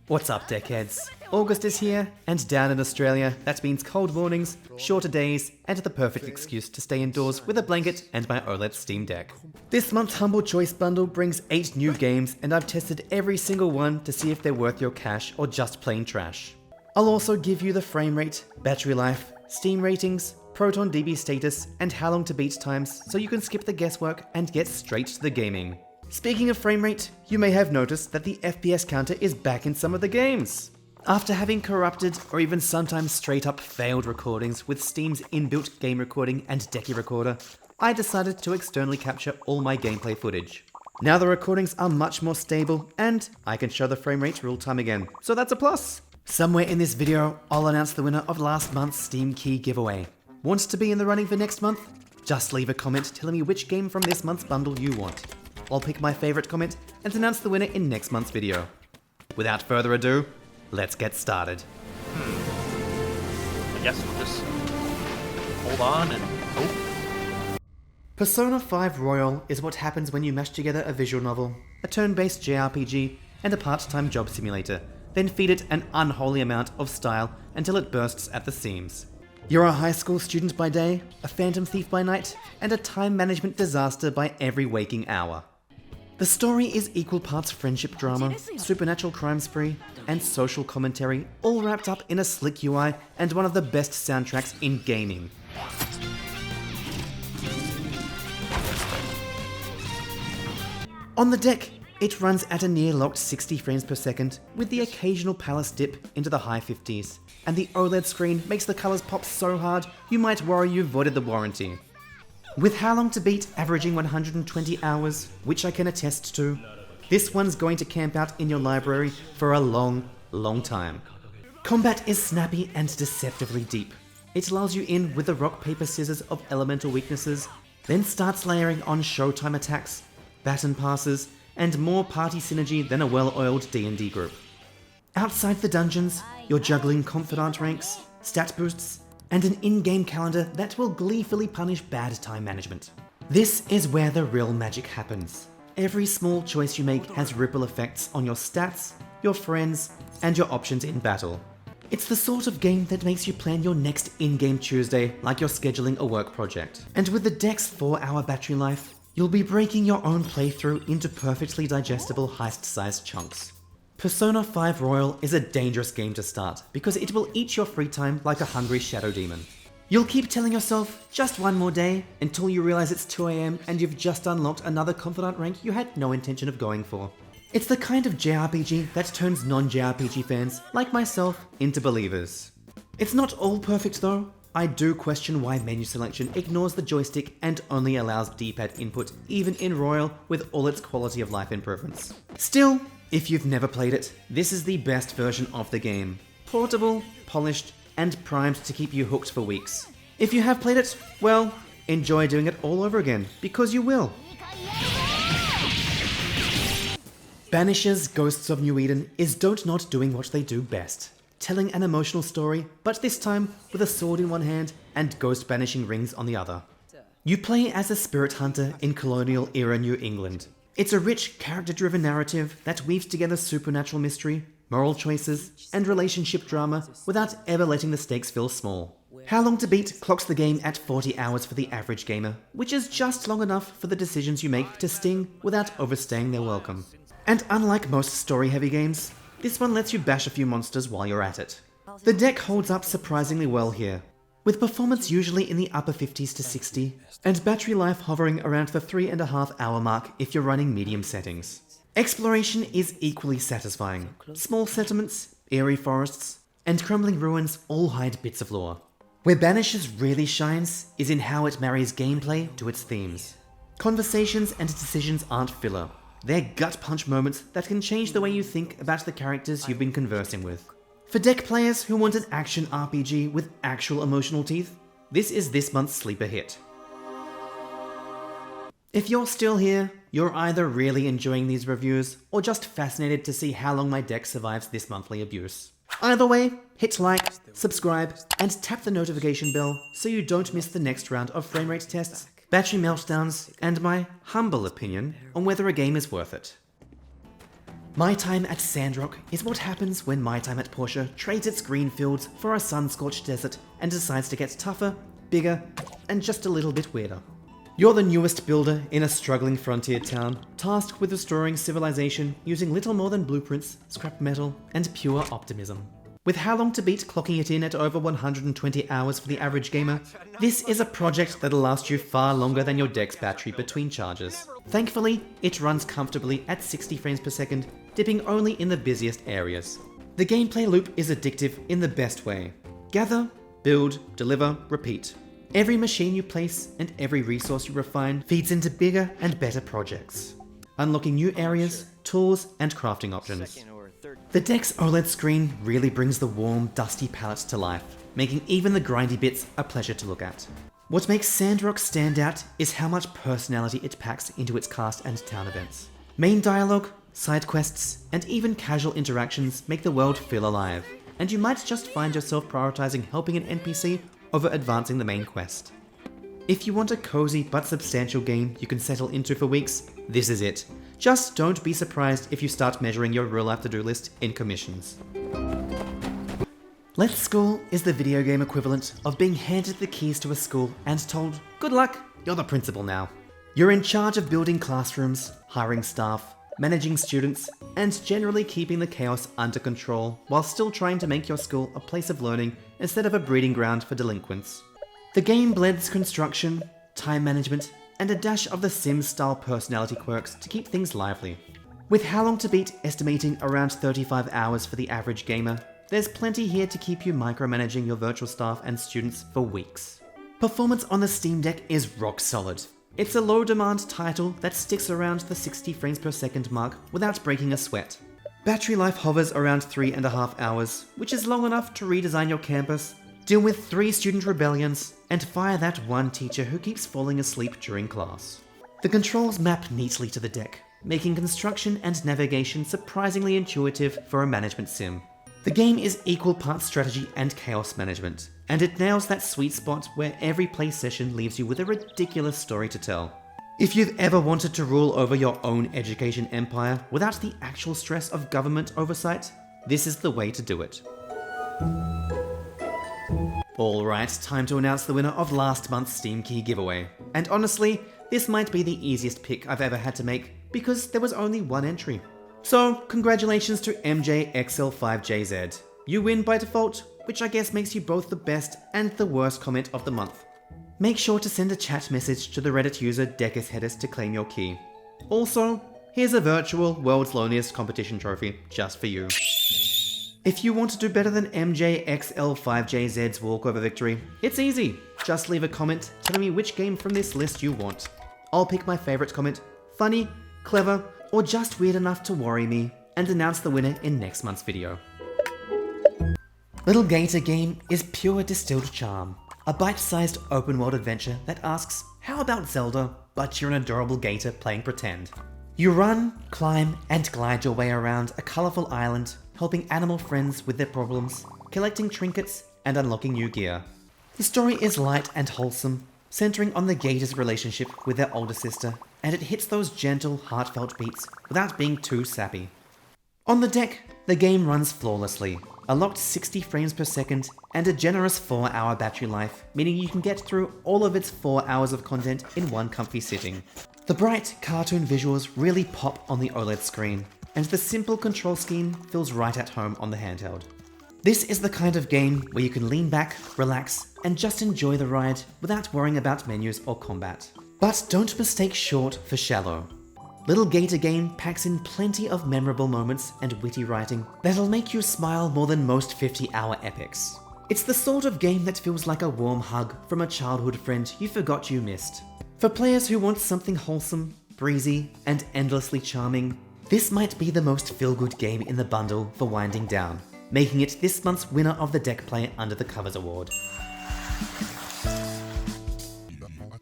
What's up, deckheads? August is here, and down in Australia, that means cold mornings, shorter days, and the perfect excuse to stay indoors with a blanket and my OLED Steam Deck. This month's Humble Choice bundle brings 8 new games, and I've tested every single one to see if they're worth your cash or just plain trash. I'll also give you the frame rate, battery life, Steam ratings, Proton DB status, and how long to beat times so you can skip the guesswork and get straight to the gaming. Speaking of frame rate, you may have noticed that the FPS counter is back in some of the games. After having corrupted or even sometimes straight up failed recordings with Steam's inbuilt game recording and Decky recorder, I decided to externally capture all my gameplay footage. Now the recordings are much more stable and I can show the frame rate real time again, so that's a plus. Somewhere in this video, I'll announce the winner of last month's Steam Key giveaway. Want to be in the running for next month? Just leave a comment telling me which game from this month's bundle you want. I'll pick my favorite comment and announce the winner in next month's video. Without further ado, let's get started. I guess we'll just hold on and hope. Persona 5 Royal is what happens when you mash together a visual novel, a turn-based JRPG, and a part-time job simulator, then feed it an unholy amount of style until it bursts at the seams. You're a high school student by day, a phantom thief by night, and a time management disaster by every waking hour. The story is equal parts friendship drama, supernatural crime spree, and social commentary, all wrapped up in a slick UI and one of the best soundtracks in gaming. On the deck, it runs at a near locked 60 frames per second, with the occasional palace dip into the high 50s, and the OLED screen makes the colours pop so hard you might worry you've voided the warranty. With How Long to Beat averaging 120 hours, which I can attest to, this one's going to camp out in your library for a long, long time. Combat is snappy and deceptively deep. It lulls you in with the rock, paper, scissors of elemental weaknesses, then starts layering on showtime attacks, baton passes, and more party synergy than a well-oiled D&D group. Outside the dungeons, you're juggling confidant ranks, stat boosts, and an in-game calendar that will gleefully punish bad time management. This is where the real magic happens. Every small choice you make has ripple effects on your stats, your friends, and your options in battle. It's the sort of game that makes you plan your next in-game Tuesday like you're scheduling a work project. And with the deck's 4-hour battery life, you'll be breaking your own playthrough into perfectly digestible heist-sized chunks. Persona 5 Royal is a dangerous game to start because it will eat your free time like a hungry shadow demon. You'll keep telling yourself, just one more day, until you realize it's 2 AM and you've just unlocked another confidant rank you had no intention of going for. It's the kind of JRPG that turns non-JRPG fans, like myself, into believers. It's not all perfect though. I do question why menu selection ignores the joystick and only allows D-pad input even in Royal with all its quality of life improvements. Still, if you've never played it, this is the best version of the game. Portable, polished, and primed to keep you hooked for weeks. If you have played it, well, enjoy doing it all over again, because you will. Banishers Ghosts of New Eden is Don't Not doing what they do best. Telling an emotional story, but this time with a sword in one hand and ghost banishing rings on the other. You play as a spirit hunter in colonial era New England. It's a rich, character-driven narrative that weaves together supernatural mystery, moral choices, and relationship drama without ever letting the stakes feel small. How Long to Beat clocks the game at 40 hours for the average gamer, which is just long enough for the decisions you make to sting without overstaying their welcome. And unlike most story-heavy games, this one lets you bash a few monsters while you're at it. The deck holds up surprisingly well here, with performance usually in the upper 50s to 60, and battery life hovering around the 3.5 hour mark if you're running medium settings. Exploration is equally satisfying. Small settlements, eerie forests, and crumbling ruins all hide bits of lore. Where Banishers really shines is in how it marries gameplay to its themes. Conversations and decisions aren't filler. They're gut punch moments that can change the way you think about the characters you've been conversing with. For deck players who want an action RPG with actual emotional teeth, this is this month's sleeper hit. If you're still here, you're either really enjoying these reviews or just fascinated to see how long my deck survives this monthly abuse. Either way, hit like, subscribe, and tap the notification bell so you don't miss the next round of framerate tests, battery meltdowns, and my humble opinion on whether a game is worth it. My time at Sandrock is what happens when my time at Porsche trades its green fields for a sun-scorched desert and decides to get tougher, bigger, and just a little bit weirder. You're the newest builder in a struggling frontier town, tasked with restoring civilization using little more than blueprints, scrap metal, and pure optimism. With How Long to Beat clocking it in at over 120 hours for the average gamer, this is a project that'll last you far longer than your deck's battery between charges. Thankfully, it runs comfortably at 60 frames per second, dipping only in the busiest areas. The gameplay loop is addictive in the best way. Gather, build, deliver, repeat. Every machine you place and every resource you refine feeds into bigger and better projects, unlocking new areas, tools, and crafting options. The deck's OLED screen really brings the warm, dusty palette to life, making even the grindy bits a pleasure to look at. What makes Sandrock stand out is how much personality it packs into its cast and town events. Main dialogue, side quests, and even casual interactions make the world feel alive, and you might just find yourself prioritizing helping an NPC over advancing the main quest. If you want a cozy but substantial game you can settle into for weeks, this is it. Just don't be surprised if you start measuring your real-life to-do list in commissions. Let's School is the video game equivalent of being handed the keys to a school and told, good luck, you're the principal now. You're in charge of building classrooms, hiring staff, managing students, and generally keeping the chaos under control while still trying to make your school a place of learning instead of a breeding ground for delinquents. The game blends construction, time management, and a dash of the Sims-style personality quirks to keep things lively. With How Long to Beat estimating around 35 hours for the average gamer, there's plenty here to keep you micromanaging your virtual staff and students for weeks. Performance on the Steam Deck is rock solid. It's a low-demand title that sticks around the 60 frames per second mark without breaking a sweat. Battery life hovers around 3.5 hours, which is long enough to redesign your campus, deal with 3 student rebellions, and fire that one teacher who keeps falling asleep during class. The controls map neatly to the deck, making construction and navigation surprisingly intuitive for a management sim. The game is equal parts strategy and chaos management, and it nails that sweet spot where every play session leaves you with a ridiculous story to tell. If you've ever wanted to rule over your own education empire without the actual stress of government oversight, this is the way to do it. Alright, time to announce the winner of last month's Steam Key giveaway. And honestly, this might be the easiest pick I've ever had to make because there was only one entry. So, congratulations to MJXL5JZ. You win by default, which I guess makes you both the best and the worst comment of the month. Make sure to send a chat message to the Reddit user DecusHeadis to claim your key. Also, here's a virtual World's Loneliest Competition trophy just for you. If you want to do better than MJXL5JZ's walkover victory, it's easy. Just leave a comment telling me which game from this list you want. I'll pick my favorite comment, funny, clever, or just weird enough to worry me, and announce the winner in next month's video. Lil Gator Game is pure distilled charm. A bite-sized open-world adventure that asks, how about Zelda, but you're an adorable gator playing pretend? You run, climb, and glide your way around a colourful island, helping animal friends with their problems, collecting trinkets, and unlocking new gear. The story is light and wholesome, centering on the gator's relationship with their older sister, and it hits those gentle, heartfelt beats without being too sappy. On the deck, the game runs flawlessly, a locked 60 frames per second, and a generous 4-hour battery life, meaning you can get through all of its 4 hours of content in one comfy sitting. The bright, cartoon visuals really pop on the OLED screen, and the simple control scheme feels right at home on the handheld. This is the kind of game where you can lean back, relax, and just enjoy the ride without worrying about menus or combat. But don't mistake short for shallow. Lil Gator Game packs in plenty of memorable moments and witty writing that'll make you smile more than most 50-hour epics. It's the sort of game that feels like a warm hug from a childhood friend you forgot you missed. For players who want something wholesome, breezy, and endlessly charming, this might be the most feel-good game in the bundle for winding down, making it this month's winner of the Deck Play Under the Covers Award.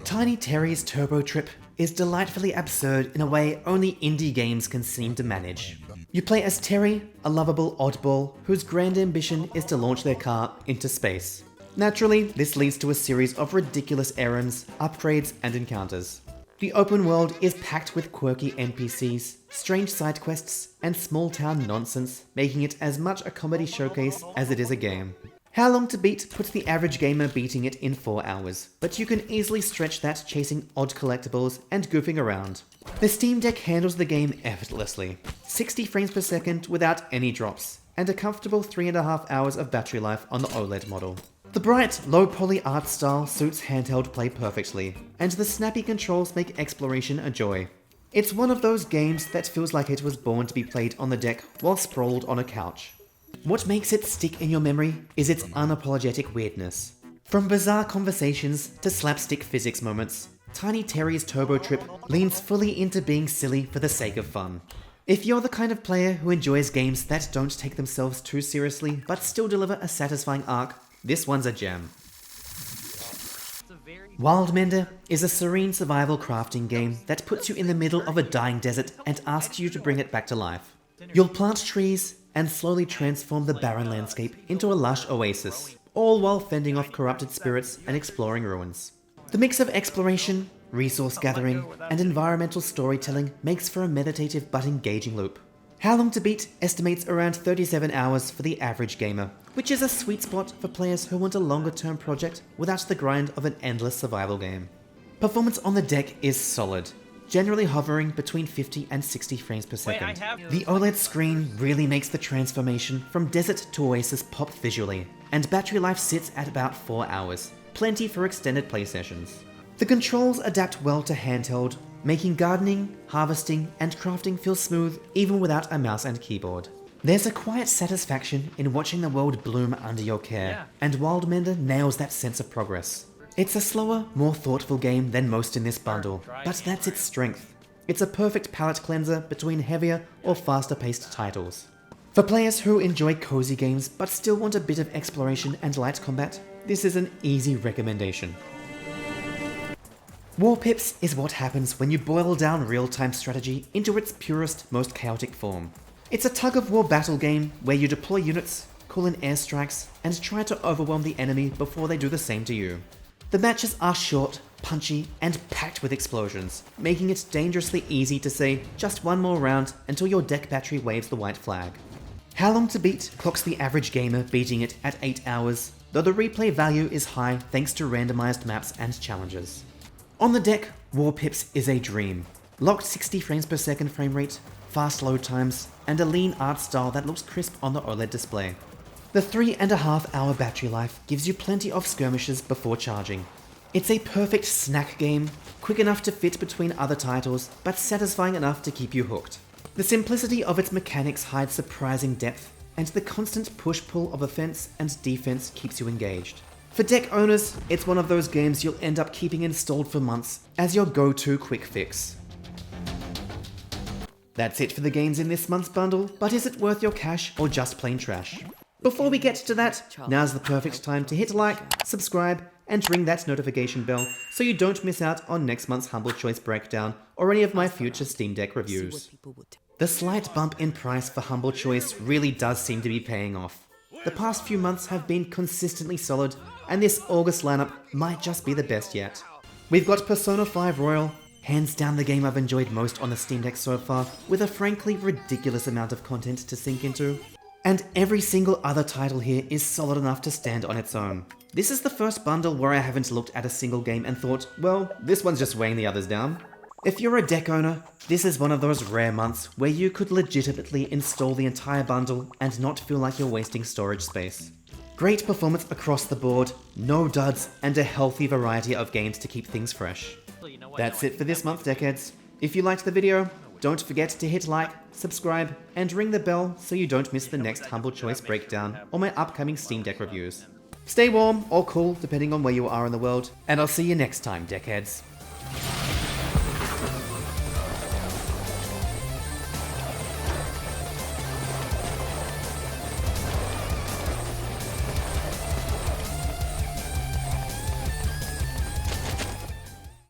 Tiny Terry's Turbo Trip is delightfully absurd in a way only indie games can seem to manage. You play as Terry, a lovable oddball whose grand ambition is to launch their car into space. Naturally, this leads to a series of ridiculous errands, upgrades, and encounters. The open world is packed with quirky NPCs, strange side quests, and small town nonsense, making it as much a comedy showcase as it is a game. How Long to Beat puts the average gamer beating it in 4 hours, but you can easily stretch that chasing odd collectibles and goofing around. The Steam Deck handles the game effortlessly, 60 frames per second without any drops, and a comfortable 3.5 hours of battery life on the OLED model. The bright, low-poly art style suits handheld play perfectly, and the snappy controls make exploration a joy. It's one of those games that feels like it was born to be played on the deck while sprawled on a couch. What makes it stick in your memory is its unapologetic weirdness. From bizarre conversations to slapstick physics moments, Tiny Terry's Turbo Trip leans fully into being silly for the sake of fun. If you're the kind of player who enjoys games that don't take themselves too seriously but still deliver a satisfying arc, this one's a gem. Wildmender is a serene survival crafting game that puts you in the middle of a dying desert and asks you to bring it back to life. You'll plant trees and slowly transform the barren landscape into a lush oasis, all while fending off corrupted spirits and exploring ruins. The mix of exploration, resource gathering, and environmental storytelling makes for a meditative but engaging loop. How Long to Beat estimates around 37 hours for the average gamer, which is a sweet spot for players who want a longer-term project without the grind of an endless survival game. Performance on the deck is solid, generally hovering between 50 and 60 frames per second. The OLED screen really makes the transformation from desert to oasis pop visually, and battery life sits at about 4 hours, plenty for extended play sessions. The controls adapt well to handheld, making gardening, harvesting, and crafting feel smooth even without a mouse and keyboard. There's a quiet satisfaction in watching the world bloom under your care, and Wildmender nails that sense of progress. It's a slower, more thoughtful game than most in this bundle, but that's its strength. It's a perfect palate cleanser between heavier or faster-paced titles. For players who enjoy cozy games but still want a bit of exploration and light combat, this is an easy recommendation. Warpips is what happens when you boil down real-time strategy into its purest, most chaotic form. It's a tug-of-war battle game where you deploy units, call in airstrikes, and try to overwhelm the enemy before they do the same to you. The matches are short, punchy, and packed with explosions, making it dangerously easy to say just one more round until your deck battery waves the white flag. How Long to Beat clocks the average gamer beating it at 8 hours, though the replay value is high thanks to randomized maps and challenges. On the deck, Warpips is a dream. Locked 60 frames per second frame rate, fast load times, and a lean art style that looks crisp on the OLED display. The 3.5 hour battery life gives you plenty of skirmishes before charging. It's a perfect snack game, quick enough to fit between other titles, but satisfying enough to keep you hooked. The simplicity of its mechanics hides surprising depth, and the constant push-pull of offense and defense keeps you engaged. For deck owners, it's one of those games you'll end up keeping installed for months as your go-to quick fix. That's it for the games in this month's bundle, but is it worth your cash or just plain trash? Before we get to that, now's the perfect time to hit like, subscribe, and ring that notification bell so you don't miss out on next month's Humble Choice breakdown or any of my future Steam Deck reviews. The slight bump in price for Humble Choice really does seem to be paying off. The past few months have been consistently solid, and this August lineup might just be the best yet. We've got Persona 5 Royal, hands down the game I've enjoyed most on the Steam Deck so far, with a frankly ridiculous amount of content to sink into. And every single other title here is solid enough to stand on its own. This is the first bundle where I haven't looked at a single game and thought, well, this one's just weighing the others down. If you're a deck owner, this is one of those rare months where you could legitimately install the entire bundle and not feel like you're wasting storage space. Great performance across the board, no duds, and a healthy variety of games to keep things fresh. That's it for this month, Deckheads. If you liked the video, don't forget to hit like, subscribe, and ring the bell so you don't miss the next Humble Choice breakdown or my upcoming Steam Deck reviews. Stay warm or cool depending on where you are in the world, and I'll see you next time, Deckheads.